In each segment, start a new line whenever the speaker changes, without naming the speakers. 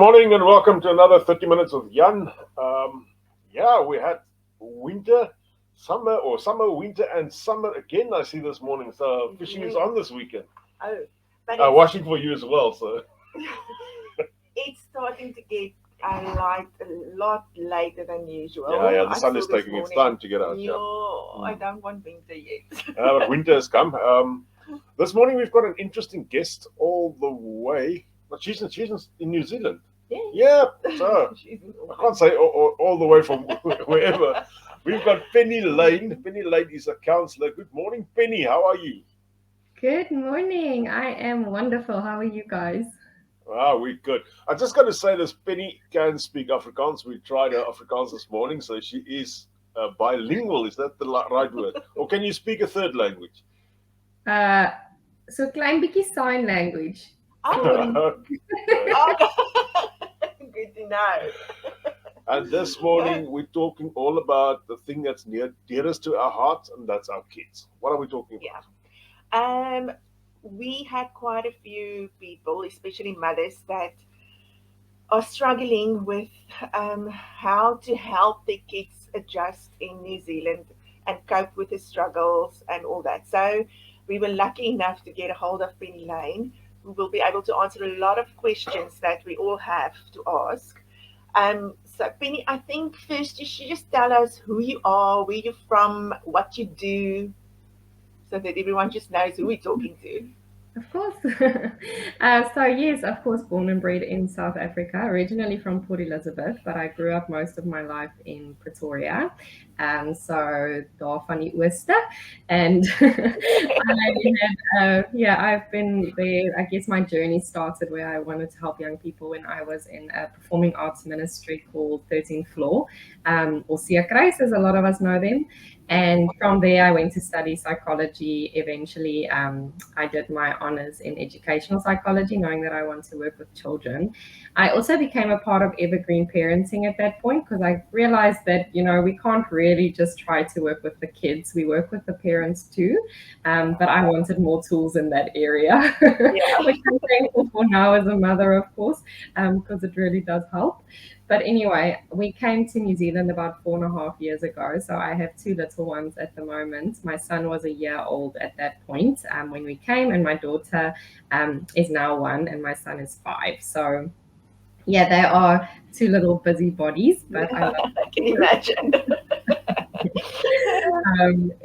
morning and welcome to another 30 minutes with Jan. Yeah, we had winter, summer, or summer, winter, and summer again. I see this morning. So fishing is
Mhm.
on this weekend.
Oh, but
Washing for you as well. So
it's starting to get a lot later than
yeah,
usual.
yeah, the
I
sun
saw
is
this
taking its
morning.
time to get out. Yeah,
I
mm.
don't want winter yet.
But winter has come. This morning we've got an interesting guest all the way. But she's in New Zealand.
Yes.
Yeah, so
She's in
I
Auckland.
can't say all the way from wherever. We've got Penny Lane. Penny Lane is a counsellor. Good morning, Penny. How are you?
Good morning. I am wonderful. How are you guys?
Ah, we good. I just got to say this. Penny can speak Afrikaans. We tried her Afrikaans this morning, so she is bilingual. Is that the right word? Or can you speak a third language?
Uh, so klein bietjie sign language.
Oh,
So
Okay.
oh, good to know.
And this
Yeah.
morning we're talking all about the thing that's near dearest to our hearts, and that's our kids. What are we talking
Yeah.
about?
Um, we had quite a few people, especially mothers, that are struggling with how to help their kids adjust in New Zealand and cope with the struggles and all that. So we were lucky enough to get a hold of Penny Lane, who will be able to answer a lot of questions that we all have to ask. So Penny, I think first you should just tell us who you are, where you're from, what you do, so that everyone just knows who we're talking to.
of course. So yes, of course, born and bred in South Africa, originally from Port Elizabeth, but I grew up most of my life in Pretoria. So daar van die ooste, and I've been there. I guess my journey started where I wanted to help young people when I was in a performing arts ministry called 13th Floor, or Sia Kreis, as a lot of us know them. And from there, I went to study psychology. Eventually, I did my honors in educational psychology, knowing that I want to work with children. I also became a part of evergreen parenting at that point because I realized that, we can't really just try to work with the kids. We work with the parents too. But I wanted more tools in that area,
Yeah.
which I'm thankful for now as a mother, of course, because it really does help. But anyway, we came to New Zealand about 4.5 years ago. So I have two little ones at the moment. My son was a year old at that point when we came, and my daughter is now 1, and my son is 5. So yeah, they are two little busybodies, but I love
I can imagine.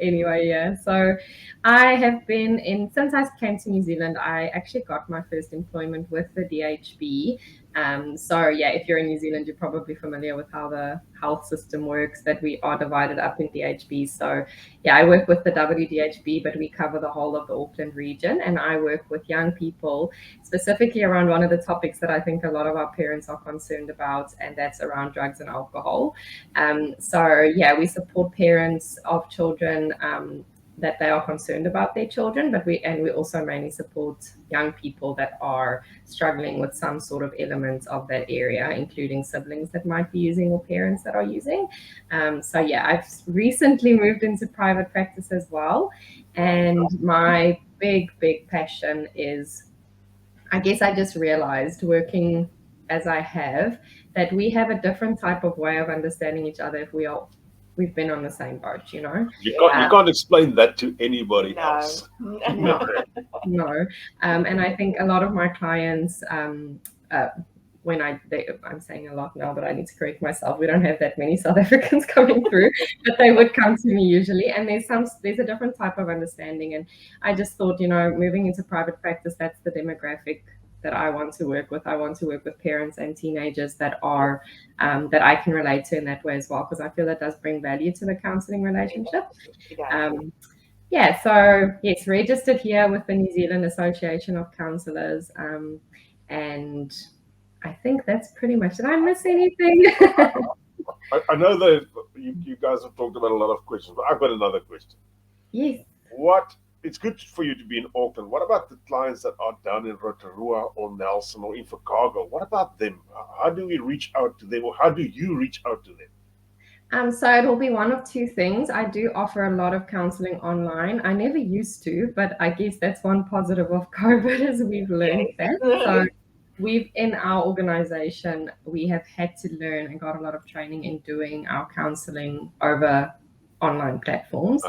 anyway, yeah. So I have been in since I came to New Zealand. I actually got my first employment with the DHB. So yeah, if you're in New Zealand, you're probably familiar with how the health system works. That we are divided up in DHB. So yeah, I work with the WDHB, but we cover the whole of the Auckland region, and I work with young people specifically around one of the topics that I think a lot of our parents are concerned about, and that's around drugs and alcohol. So yeah, we support parents of children that they are concerned about their children, but we also mainly support young people that are struggling with some sort of element of that area, including siblings that might be using or parents that are using. So yeah, I've recently moved into private practice as well, and my big passion is, I guess I just realized working as I have that we have a different type of way of understanding each other if we've been on the same boat.
You
Yeah.
can't explain that to anybody
No.
else.
No, no. And I think a lot of my clients, uh, I'm saying a lot now, but I need to correct myself. We don't have that many South Africans coming through, but they would come to me usually. And there's a different type of understanding. And I just thought, moving into private practice, that's the demographic that I want to work with. I want to work with parents and teenagers that I can relate to in that way as well, because I feel that does bring value to the counseling relationship.
It does.
Um, yeah, so yes, registered here with the New Zealand Association of Counsellors. And I think that's pretty much. Did I miss anything?
I know that you guys have talked about a lot of questions, but I've got another question.
Yes.
What It's good for you to be in Auckland. What about the clients that are down in Rotorua or Nelson or Invercargill? What about them? How do we reach out to them, or how do you reach out to them?
So it'll be one of two things. I do offer a lot of counseling online. I never used to, but I guess that's one positive of COVID is we've learned that. So
Yes.
we've in our organization, we have had to learn and got a lot of training in doing our counseling over online platforms.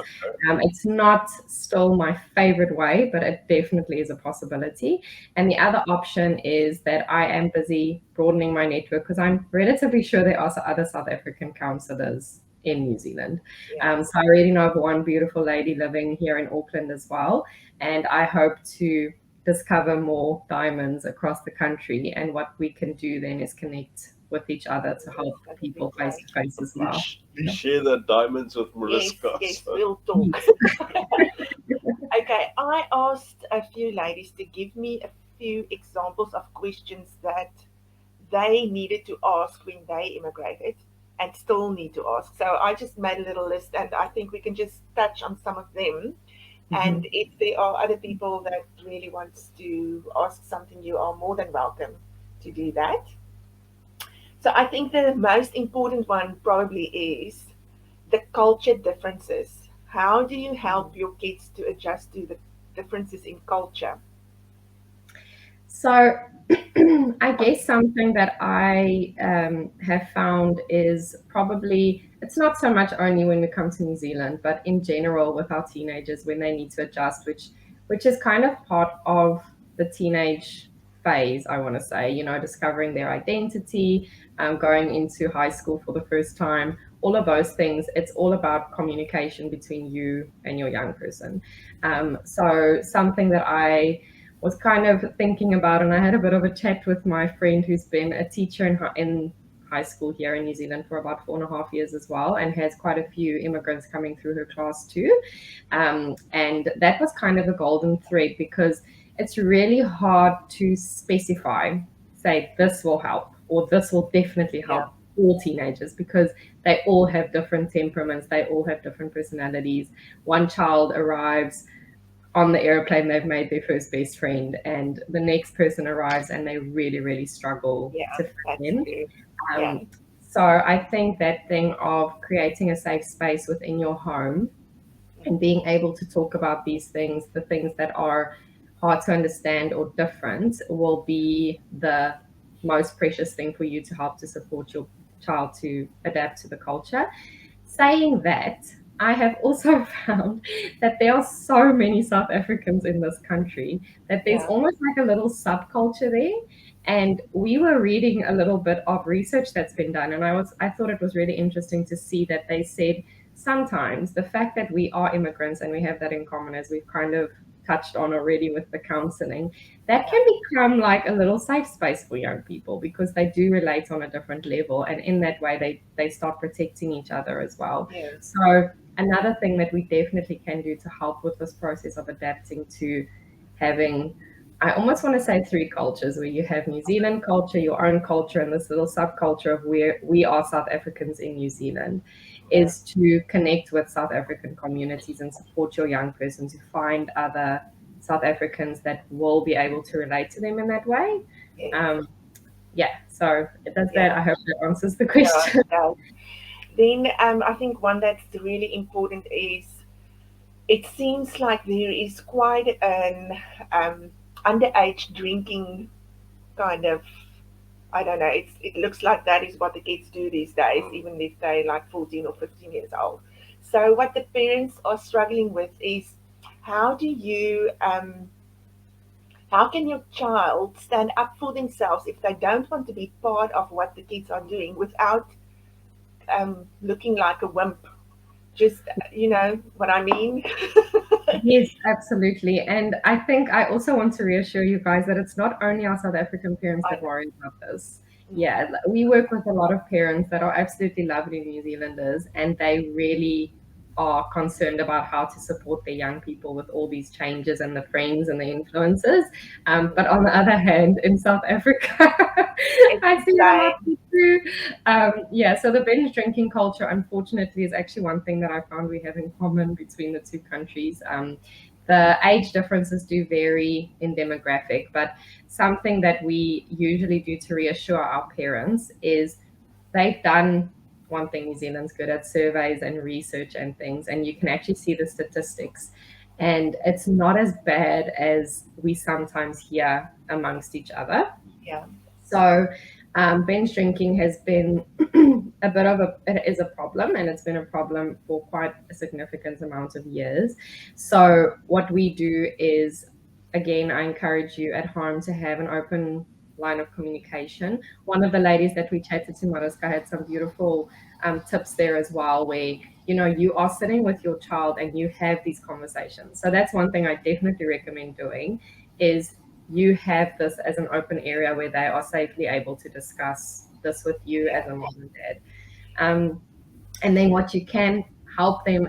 It's not still my favorite way, but it definitely is a possibility. And the other option is that I am busy broadening my network because I'm relatively sure there are other South African counselors in New Zealand.
Yeah.
So I already know of one beautiful lady living here in Auckland as well. And I hope to discover more diamonds across the country. And what we can do then is connect with each other to help
That would be
people face to face as well.
Please share the diamonds with Mariska.
Yes, we'll talk. Okay, I asked a few ladies to give me a few examples of questions that they needed to ask when they immigrated and still need to ask. So I just made a little list and I think we can just touch on some of them. And if there are other people that really wants to ask something, you are more than welcome to do that. So I think the most important one probably is the culture differences. How do you help your kids to adjust to the differences in culture?
So, I guess something that I have found is probably it's not so much only when we come to New Zealand, but in general with our teenagers when they need to adjust, which is kind of part of the teenage phase. I want to say, discovering their identity, going into high school for the first time. All of those things, it's all about communication between you and your young person. So something that I was kind of thinking about, and I had a bit of a chat with my friend who's been a teacher in high school here in New Zealand for about 4.5 years as well, and has quite a few immigrants coming through her class too. And that was kind of a golden thread because it's really hard to specify, say, this will help or this will definitely help all teenagers because they all have different temperaments, they all have different personalities. One child arrives on the airplane, they've made their first best friend, and the next person arrives and they really, really struggle to fit
That's
in.
true. Yeah.
So I think that thing of creating a safe space within your home and being able to talk about these things, the things that are hard to understand or different, will be the most precious thing for you to help to support your child to adapt to the culture. Saying that, I have also found that there are so many South Africans in this country that there's
Yeah.
almost like a little subculture there. And we were reading a little bit of research that's been done, and I thought it was really interesting to see that they said sometimes the fact that we are immigrants and we have that in common, as we've kind of touched on already with the counseling, that can become like a little safe space for young people because they do relate on a different level, and in that way they start protecting each other as well.
Yes.
So another thing that we definitely can do to help with this process of adapting to having, I almost want to say, three cultures, where you have New Zealand culture, your own culture, and this little subculture of where we are South Africans in New Zealand, is to connect with South African communities and support your young person to find other South Africans that will be able to relate to them in that way.
Yes.
So does
Yeah.
that, I hope that answers the
Yeah,
question.
it does. Then I think one that's really important is it seems like there is quite an underage drinking kind of, I don't know, it looks like that is what the kids do these days, even if they're like 14 or 15 years old. So what the parents are struggling with is how do you how can your child stand up for themselves if they don't want to be part of what the kids are doing without looking like a wimp? Just, you know what I mean?
Yes, absolutely. And I think I also want to reassure you guys that it's not only our South African parents that worry about this. Yeah, we work with a lot of parents that are absolutely lovely New Zealanders, and they really are concerned about how to support their young people with all these changes and the friends and the influences. But on the other hand, in South Africa, I see it a lot too. So the binge drinking culture, unfortunately, is actually one thing that I found we have in common between the two countries. The age differences do vary in demographic, but something that we usually do to reassure our parents is they've done one thing New Zealand's good at: surveys and research and things, and you can actually see the statistics. and it's not as bad as we sometimes hear amongst each other.
Yeah.
So binge drinking has been it is a problem, and it's been a problem for quite a significant amount of years. So what we do is, again, I encourage you at home to have an open line of communication. One of the ladies that we chatted to, Mariska, had some beautiful tips there as well, where you are sitting with your child and you have these conversations. So that's one thing I definitely recommend doing, is you have this as an open area where they are safely able to discuss this with you as a mom and dad. And then what you can help them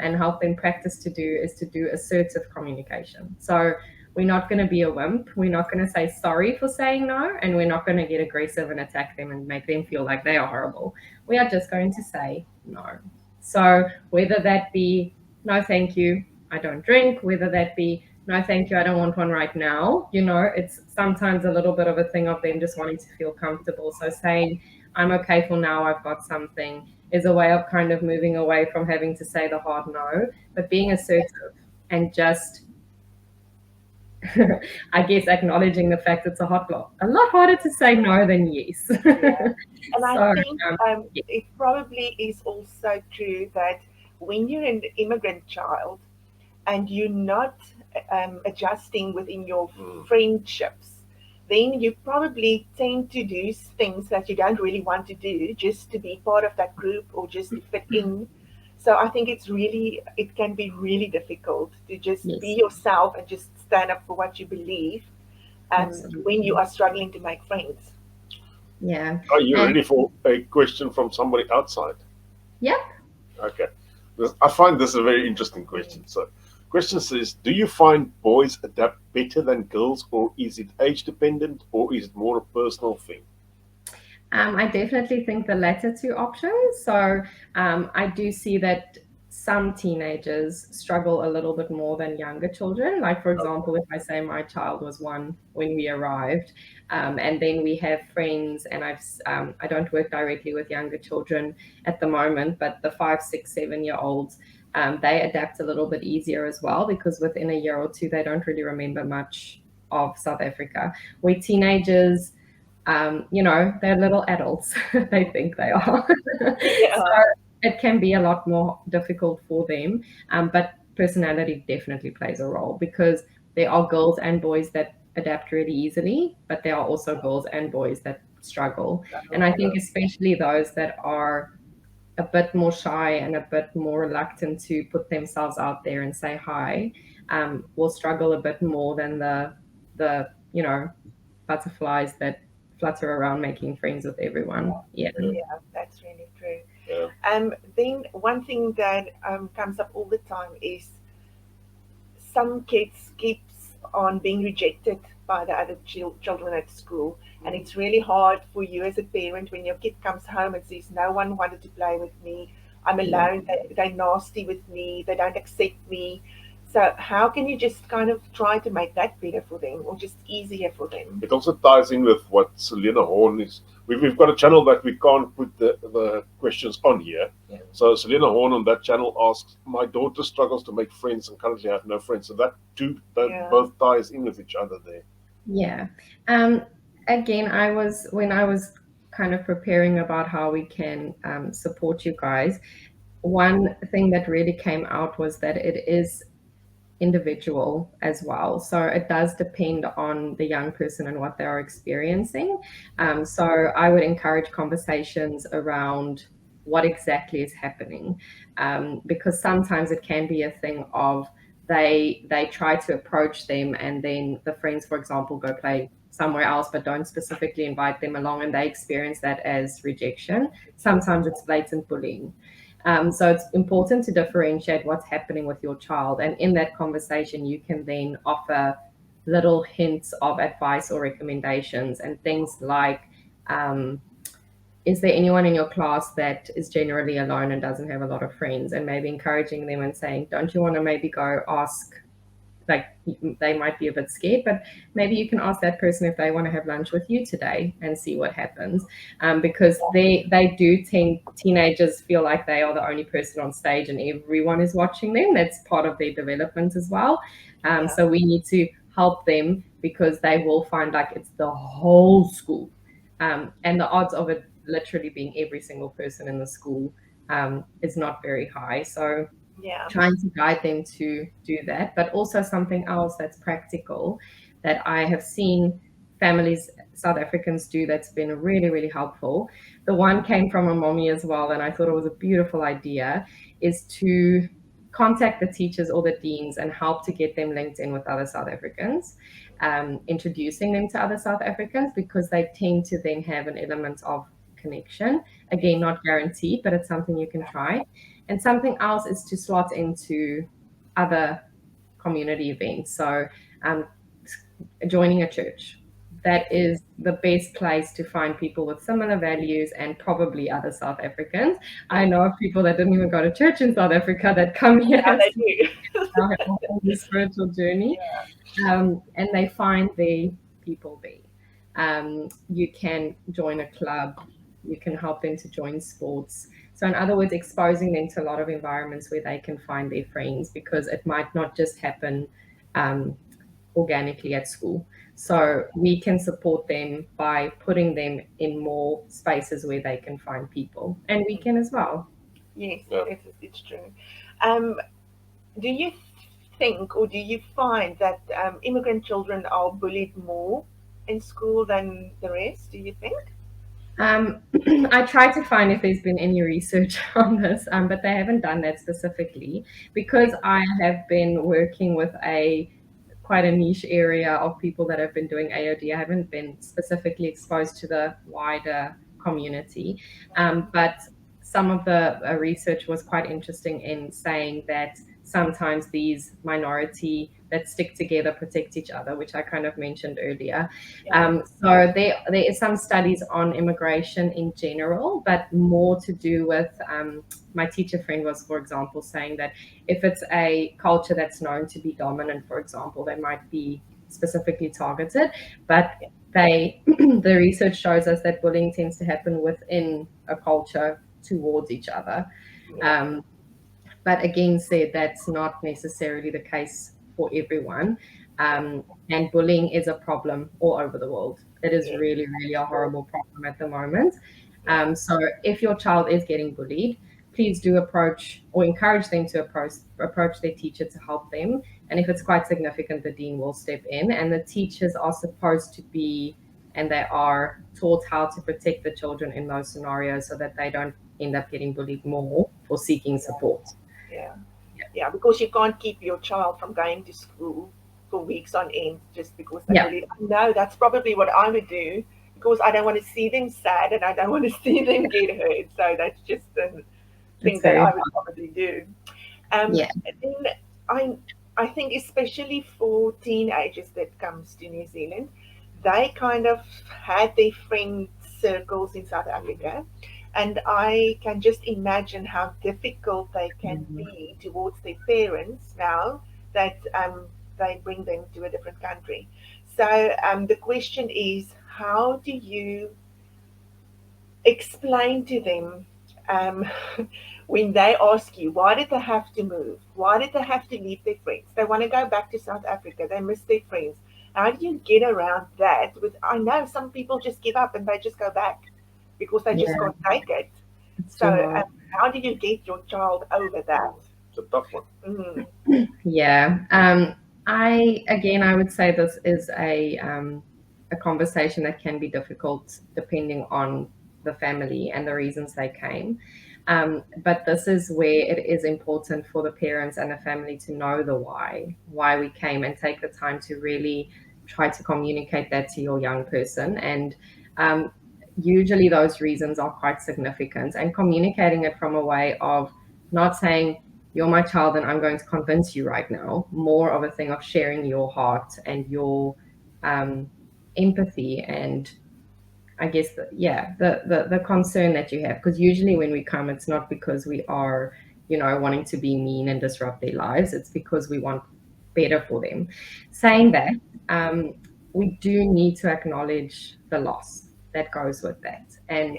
practice to do is to do assertive communication. So we're not going to be a wimp. We're not going to say sorry for saying no, and we're not going to get aggressive and attack them and make them feel like they are horrible. We are just going to say no. So whether that be no, thank you, I don't drink, whether that be no, thank you, I don't want one right now. It's sometimes a little bit of a thing of them just wanting to feel comfortable. So saying, I'm okay for now, I've got something, is a way of kind of moving away from having to say the hard no, but being assertive and just, I guess, acknowledging the fact it's a lot harder to say no than yes.
Yeah. And I
So,
think
yeah.
it probably is also true that when you're an immigrant child and you're not adjusting within your friendships, then you probably tend to do things that you don't really want to do just to be part of that group or just to fit in. So I think it can be really difficult to just be
Yes,
yourself and just stand up for what you believe when you
absolutely.
are struggling to make friends.
Yeah.
Are you
And
ready for a question from somebody outside?
yep.
Okay. I find this a very interesting question. So, question says, do you find boys adapt better than girls, or is it age dependent, or is it more a personal thing?
I definitely think the latter two options. So I do see that some teenagers struggle a little bit more than younger children. Like, for example, if I say my child was one when we arrived, and then we have friends, and I don't work directly with younger children at the moment, but the 5, 6, 7 year olds. They adapt a little bit easier as well, because within a year or two, they don't really remember much of South Africa. Where teenagers, they're little adults. They think they are. So
Yeah,
it can be a lot more difficult for them. But personality definitely plays a role, because there are girls and boys that adapt really easily, but there are also girls and boys that struggle. And I think especially those that are a bit more shy and a bit more reluctant to put themselves out there and say hi, will struggle a bit more than the butterflies that flutter around making friends with everyone. Yeah.
yeah, that's really true.
Yeah.
Then one thing that comes up all the time is some kids keeps on being rejected by the other children at school, and it's really hard for you as a parent when your kid comes home and says, no one wanted to play with me, I'm alone, they're nasty with me, they don't accept me. So how can you just kind of try to make that better for them or just easier for them?
It also ties in with what Selena Horn is. We've got a channel that we can't put the questions on here.
Yeah.
So Selena Horn on that channel asks, my daughter struggles to make friends and currently have no friends. So that
Yeah.
both ties in with each other there.
Yeah. Again, when I was kind of preparing about how we can support you guys, one thing that really came out was that it is individual as well. So it does depend on the young person and what they are experiencing. So I would encourage conversations around what exactly is happening, because sometimes it can be a thing of they try to approach them, and then the friends, for example, go play somewhere else but don't specifically invite them along, and they experience that as rejection. Sometimes it's blatant bullying. So it's important to differentiate what's happening with your child. And in that conversation, you can then offer little hints of advice or recommendations, and things like, is there anyone in your class that is generally alone and doesn't have a lot of friends? And maybe encouraging them and saying, don't you want to maybe go ask like they might be a bit scared, but maybe you can ask that person if they want to have lunch with you today and see what happens. Because they do tend, teenagers feel like they are the only person on stage and everyone is watching them. That's part of their development as well. So we need to help them, because they will find like it's the whole school, and the odds of it literally being every single person in the school is not very high. So trying to guide them to do that. But also something else that's practical that I have seen families, South Africans do, that's been really, really helpful. The one came from a mommy as well, and I thought it was a beautiful idea, is to contact the teachers or the deans and help to get them linked in with other South Africans, introducing them to other South Africans, because they tend to then have an element of connection. Again, not guaranteed, but it's something you can try. And something else is to slot into other community events. So joining a church. That is the best place to find people with similar values and probably other South Africans. I know of people that didn't even go to church in South Africa that come here
Yeah, they do.
have a whole spiritual journey, and they find their people there. You can join a club. You can help them to join sports. So in other words, exposing them to a lot of environments where they can find their friends, because it might not just happen organically at school. So we can support them by putting them in more spaces where they can find people, and we can as well.
Yes, it's true. Do you think, or do you find that immigrant children are bullied more in school than the rest? Do you think?
I try to find if there's been any research on this, but they haven't done that specifically, because I have been working with quite a niche area of people that have been doing AOD. I haven't been specifically exposed to the wider community, but some of the research was quite interesting in saying that sometimes these minority that stick together protect each other, which I kind of mentioned earlier. So there is some studies on immigration in general, but more to do with, my teacher friend was, for example, saying that if it's a culture that's known to be dominant, for example, they might be specifically targeted, but the research shows us that bullying tends to happen within a culture towards each other. But again, said that's not necessarily the case for everyone. And bullying is a problem all over the world. It is really, really a horrible problem at the moment. So if your child is getting bullied, please do approach or encourage them to approach their teacher to help them. And if it's quite significant, the dean will step in. And the teachers are supposed to be, and they are taught how to protect the children in those scenarios so that they don't end up getting bullied more for seeking support.
Yeah, because you can't keep your child from going to school for weeks on end just because they bullied. No, that's probably what I would do, because I don't want to see them sad and I don't want to see them get hurt. So that's just the thing that I would probably do. And I think especially for teenagers that comes to New Zealand, they kind of had their friend circles in South Africa. And I can just imagine how difficult they can be towards their parents now that they bring them to a different country. So the question is, how do you explain to them when they ask you, why did they have to move? Why did they have to leave their friends? They want to go back to South Africa. They miss their friends. How do you get around that? I know some people just give up and they just go back because they just can't take it. So how do you get your child over that?
It's a tough one.
I would say this is a conversation that can be difficult depending on the family and the reasons they came. But this is where it is important for the parents and the family to know the why we came, and take the time to really try to communicate that to your young person. And usually those reasons are quite significant, and communicating it from a way of not saying, you're my child and I'm going to convince you right now, more of a thing of sharing your heart and your empathy, and I guess the concern that you have. Because usually when we come, it's not because we are wanting to be mean and disrupt their lives. It's because we want better for them. Saying that, we do need to acknowledge the loss that goes with that. And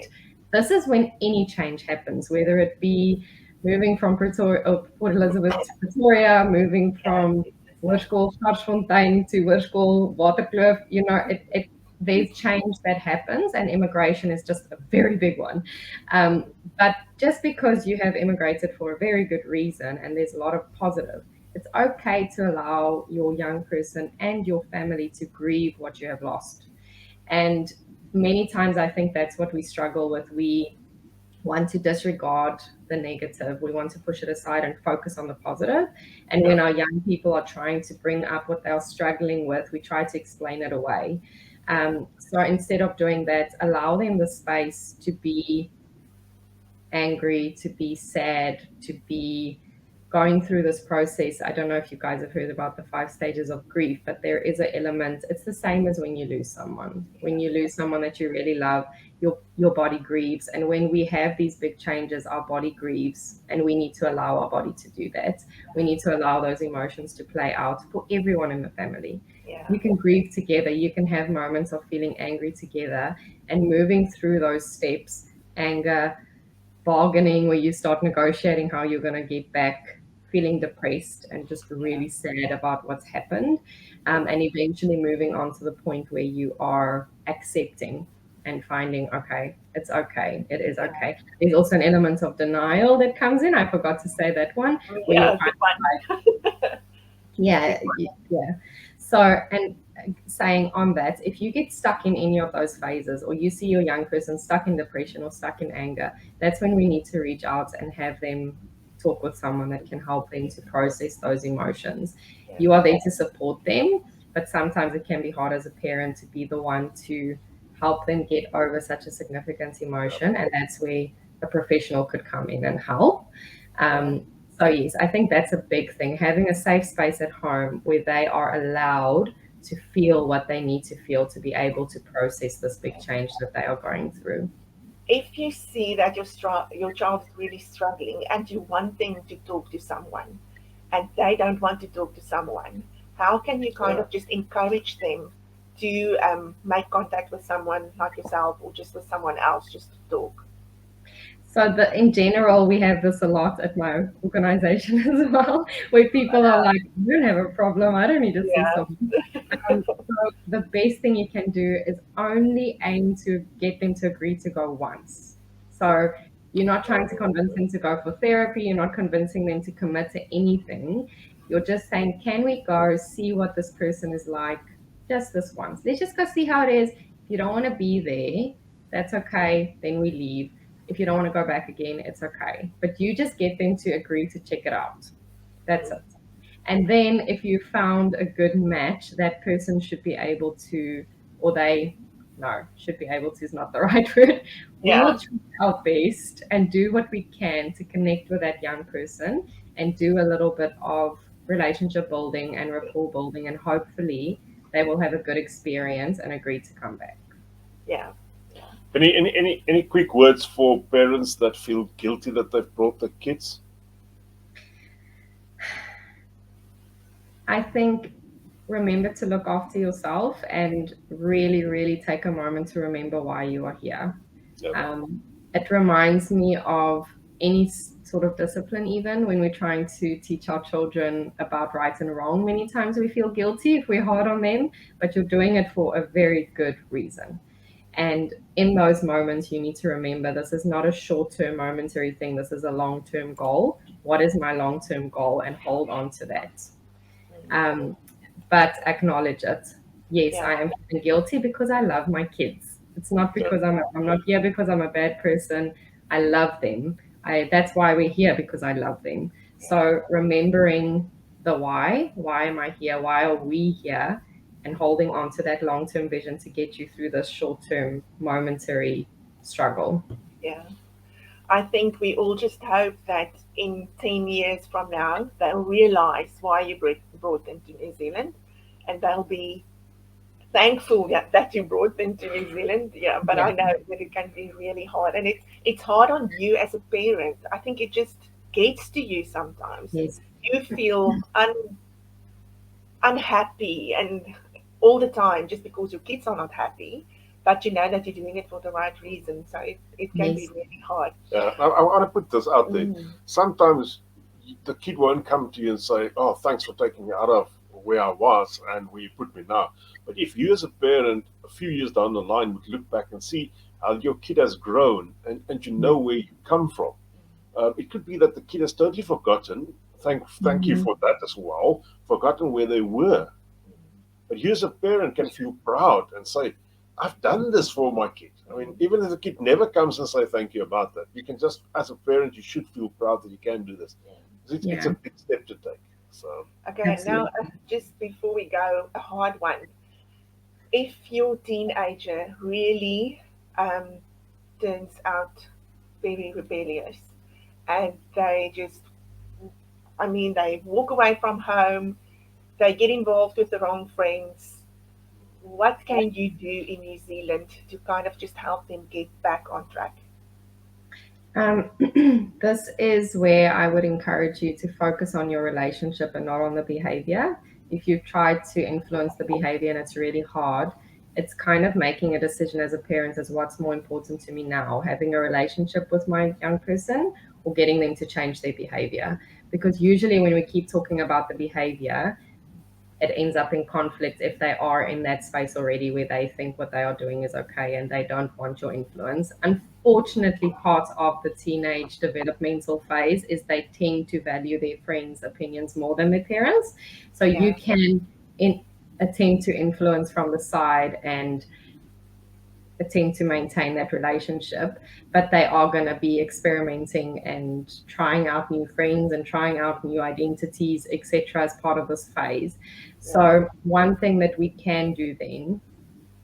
this is when any change happens, whether it be moving from Pretoria, Port Elizabeth to Pretoria, moving from Hoërskool Stadsfontein to Hoërskool Waterkloof, there's change that happens, and immigration is just a very big one. But just because you have immigrated for a very good reason and there's a lot of positive, it's okay to allow your young person and your family to grieve what you have lost. And many times I think that's what we struggle with. We want to disregard the negative. We want to push it aside and focus on the positive. And when our young people are trying to bring up what they're struggling with, we try to explain it away. So instead of doing that, allow them the space to be angry, to be sad, to be going through this process. I don't know if you guys have heard about the 5 stages of grief, but there is an element. It's the same as when you lose someone. When you lose someone that you really love, your body grieves. And when we have these big changes, our body grieves, and we need to allow our body to do that. We need to allow those emotions to play out for everyone in the family. You can grieve together. You can have moments of feeling angry together and moving through those steps, anger, bargaining, where you start negotiating how you're going to get back, feeling depressed and just really sad about what's happened, and eventually moving on to the point where you are accepting and finding, okay, it's okay, it is okay. There's also an element of denial that comes in. I forgot to say that one. Yeah. So, and saying on that, if you get stuck in any of those phases, or you see your young person stuck in depression or stuck in anger, that's when we need to reach out and have them talk with someone that can help them to process those emotions. You are there to support them, but sometimes it can be hard as a parent to be the one to help them get over such a significant emotion, and that's where a professional could come in and help. So yes, I think that's a big thing, having a safe space at home where they are allowed to feel what they need to feel to be able to process this big change that they are going through.
If you see that your child is really struggling and you want them to talk to someone and they don't want to talk to someone, how can you kind of just encourage them to make contact with someone like yourself or just with someone else just to talk?
So in general, we have this a lot at my organization as well, where people are like, I don't have a problem, I don't need to see someone. So the best thing you can do is only aim to get them to agree to go once. So you're not trying to convince them to go for therapy, you're not convincing them to commit to anything. You're just saying, can we go see what this person is like just this once? Let's just go see how it is. If you don't want to be there, that's okay, then we leave. If you don't want to go back again, it's okay. But you just get them to agree to check it out. That's it. And then if you found a good match, that person should be able to, should be able to is not the right word. We'll try our best and do what we can to connect with that young person and do a little bit of relationship building and rapport building, and hopefully they will have a good experience and agree to come back.
Yeah.
Any quick words for parents that feel guilty that they've brought their kids?
I think remember to look after yourself and really, really take a moment to remember why you are here. It reminds me of any sort of discipline, even when we're trying to teach our children about right and wrong. Many times we feel guilty if we're hard on them, but you're doing it for a very good reason. And in those moments, you need to remember this is not a short-term momentary thing. This is a long-term goal. What is my long-term goal? And hold on to that. But acknowledge it. Yes, I am feeling guilty because I love my kids. It's not because I'm not here because I'm a bad person. I love them. That's why we're here, because I love them. So remembering the why am I here? Why are we here? And holding on to that long-term vision to get you through this short-term momentary struggle.
Yeah. I think we all just hope that in 10 years from now, they'll realize why you brought them to New Zealand, and they'll be thankful that you brought them to New Zealand. Yeah, but I know that it can be really hard, and it's hard on you as a parent. I think it just gets to you sometimes.
Yes.
You feel unhappy and all the time just because your kids are not happy, but you know that you're doing it for the right reason. So it can be
Yes.
really hard.
Yeah, I want to put this out there.
Mm.
Sometimes the kid won't come to you and say, "Oh, thanks for taking me out of where I was and where you put me now." But if you, as a parent, a few years down the line, would look back and see how your kid has grown and you know where you come from, it could be that the kid has totally forgotten. Thank you
Mhm.
for that as well. Forgotten where they were. But you as a parent can feel proud and say, I've done this for my kid. I mean, even if the kid never comes and say thank you about that, you can just, as a parent, you should feel proud that you can do this. It's a
Yeah,
big step to take. So,
Okay, now
absolutely.
just before we go, a hard one. If your teenager really um, turns out very rebellious and they just, I mean, they walk away from home, they get involved with the wrong friends, what can you do in New Zealand to kind of just help them get back on track?
Um, this is where I would encourage you to focus on your relationship and not on the behavior. If you've tried to influence the behavior and it's really hard, it's kind of making a decision as a parent as what's more important to me now, having a relationship with my young person or getting them to change their behavior. Because usually when we keep talking about the behavior, it ends up in conflict if they are in that space already where they think what they are doing is okay and they don't want your influence. Unfortunately, part of the teenage developmental phase is they tend to value their friends' opinions more than their parents. So
Yeah,
you can attempt to influence from the side and attempt to maintain that relationship, but they are going to be experimenting and trying out new friends and trying out new identities, etc., as part of this phase.
yeah,
So, one thing that we can do then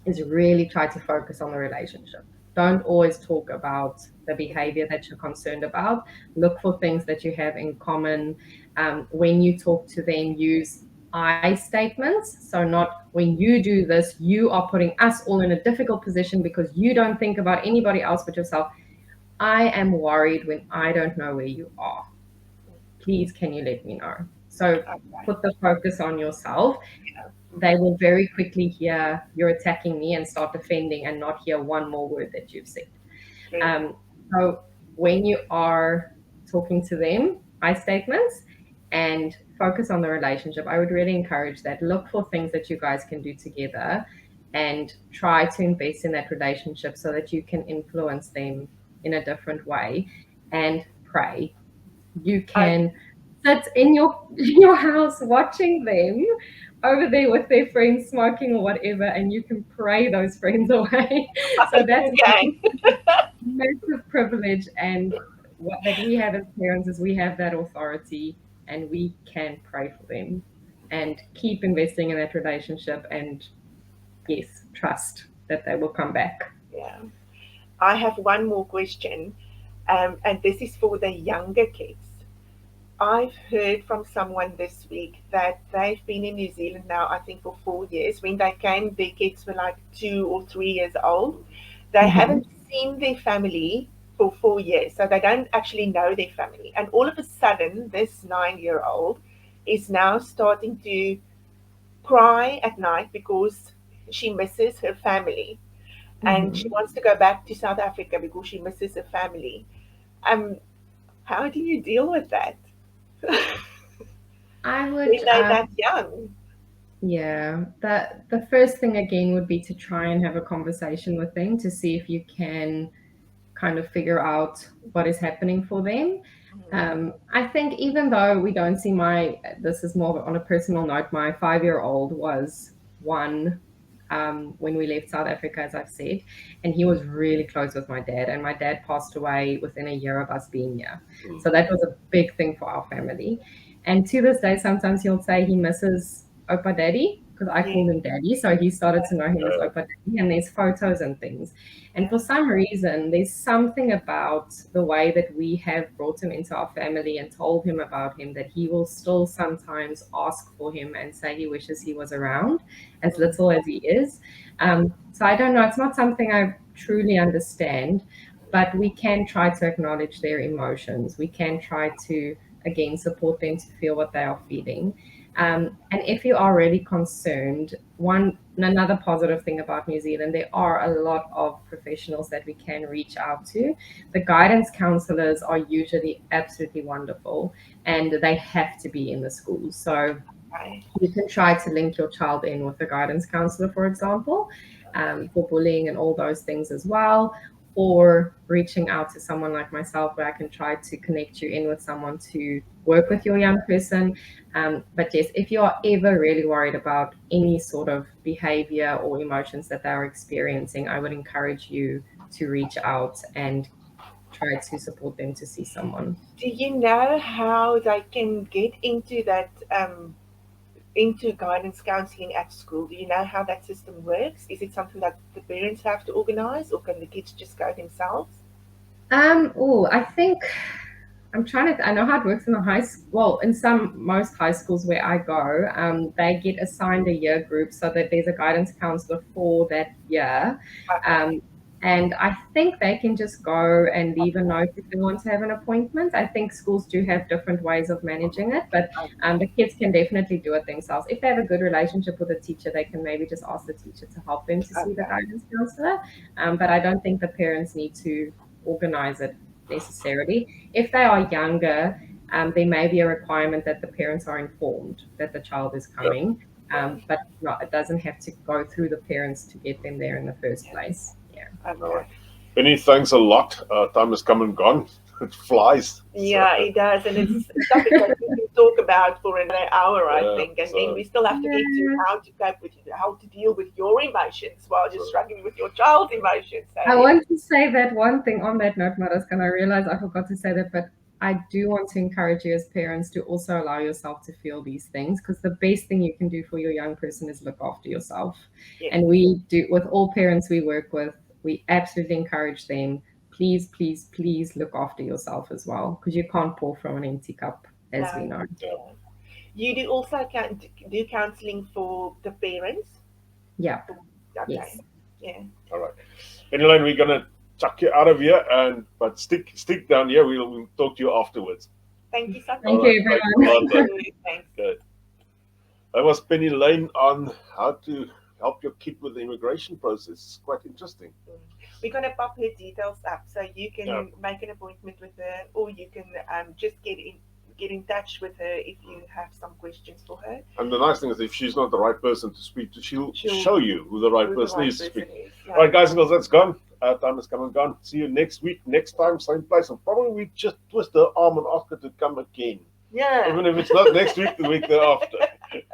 is really try to focus on the relationship. Don't always talk about the behavior that you're concerned about. Look for things that you have in common. When you talk to them, use I statements. So, not when you do this, you are putting us all in a difficult position because you don't think about anybody else but yourself. I am worried when I don't know where you are. Please, can you let me know? So,
okay.
put the focus on yourself.
Yeah.
They will very quickly hear you're attacking me and start defending and not hear one more word that you've said.
True.
Um, so when you are talking to them, I statements and focus on the relationship. I would really encourage that. Look for things that you guys can do together and try to invest in that relationship so that you can influence them in a different way and pray. You
I,
can sit in your house watching them over there with their friends smoking or whatever, and you can pray those friends away. So that's
okay.
massive privilege, and what that we have as parents is we have that authority and we can pray for them and keep investing in that relationship and yes, trust that they will come back.
Yeah. I have one more question, and this is for the younger kids. I've heard from someone this week that they've been in New Zealand now, I think, for 4 years. When they came, their kids were like 2 or 3 years old. They
Mhm.
haven't seen their family for 4 years, so they don't actually know their family. And all of a sudden, this 9 year old is now starting to cry at night because she misses her family and she
Mhm.
wants to go back to South Africa because she misses her family. Um, how do you deal with that
I
when
would
they're that young?
yeah, the first thing again would be to try and have a conversation with them to see if you can kind of figure out what is happening for them. I think even though we don't see this is more on a personal note, my 5-year-old was one when we left South Africa, as I've said, and he was really close with my dad, and my dad passed away within a year of us being here. So that was a big thing for our family. And to this day, sometimes he'll say he misses Opa Daddy because I
Yeah,
called him Daddy. So he started to know him as Opa Daddy, and there's photos and things. And
yeah,
for some reason, there's something about the way that we have brought him into our family and told him about him that he will still sometimes ask for him and say he wishes he was around, as little as he is. So I don't know. It's not something I truly understand, but we can try to acknowledge their emotions. We can try to, again, support them to feel what they are feeling. And if you are really concerned, another positive thing about New Zealand, there are a lot of professionals that we can reach out to. The guidance counselors are usually absolutely wonderful, and they have to be in the schools. So
Okay.
you can try to link your child in with a guidance counselor, for example, for bullying and all those things as well, or reaching out to someone like myself where I can try to connect you in with someone to work with your young person. But yes, if you are ever really worried about any sort of behavior or emotions that they're experiencing, I would encourage you to reach out and try to support them to see someone.
Do you know how they can get into that into guidance counseling at school? Do you know how that system works? Is it something that the parents have to organize, or can the kids just go themselves?
I think I'm trying to. I know how it works in the high school. Well, in most high schools where I go, they get assigned a year group so that there's a guidance counselor for that year.
Okay.
And I think they can just go and leave a note if they want to have an appointment. I think schools do have different ways of managing it, but the kids can definitely do it themselves. If they have a good relationship with a teacher, they can maybe just ask the teacher to help them to see the
Okay.
guidance counselor. But I don't think the parents need to organize it necessarily. If they are younger, there may be a requirement that the parents are informed that the child is
Yeah.
coming, but it doesn't have to go through the parents to get them there in the first place. Yeah.
Okay.
Penny, thanks a lot. Time has come and gone. It flies.
Yeah, it does, and it's something that we can talk about for another hour, I
Yeah,
think, and
so-
then we still have to get to
Yeah.
how to cope with how to deal with your emotions while you're struggling with your child's emotions.
I want to say that one thing on that note, Mariska, and I realize I forgot to say that, but I do want to encourage you as parents to also allow yourself to feel these things, because the best thing you can do for your young person is look after yourself.
Yes.
And we do, with all parents we work with, we absolutely encourage them, please, please, please look after yourself as well, because you can't pour from an empty cup, as we know.
You do also do counseling for the parents.
Yeah.
Okay.
Yes.
Yeah.
All right. Penny, we're gonna chuck you out of here, but stick down here. We'll talk to you afterwards.
Thank you so much.
Thank
All
you,
right,
everyone.
thanks a lot.
Thanks.
Good. That was Penny Lane on how to help your kid with the immigration process. It's quite interesting.
We're going to pop her details up so you can
Yeah.
make an appointment with her, or you can just get in touch with her if you have some questions for her.
And the nice thing is, if she's not the right person to speak to, she'll
She'll-
show you who the right
Who the
person
right
is to speak.
person is. Yeah.
All right, guys and girls, that's gone. Our time has come and gone. See you next week, next time, same place. And probably we just twist her arm and ask her to come again.
Yeah.
Even if it's not next week, the week thereafter.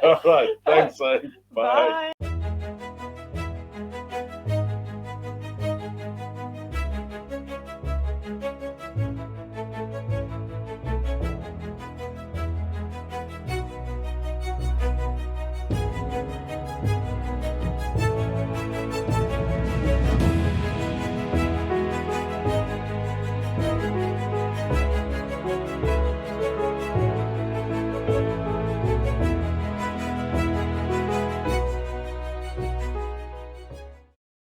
All right. Thanks, eh? Bye.
Bye.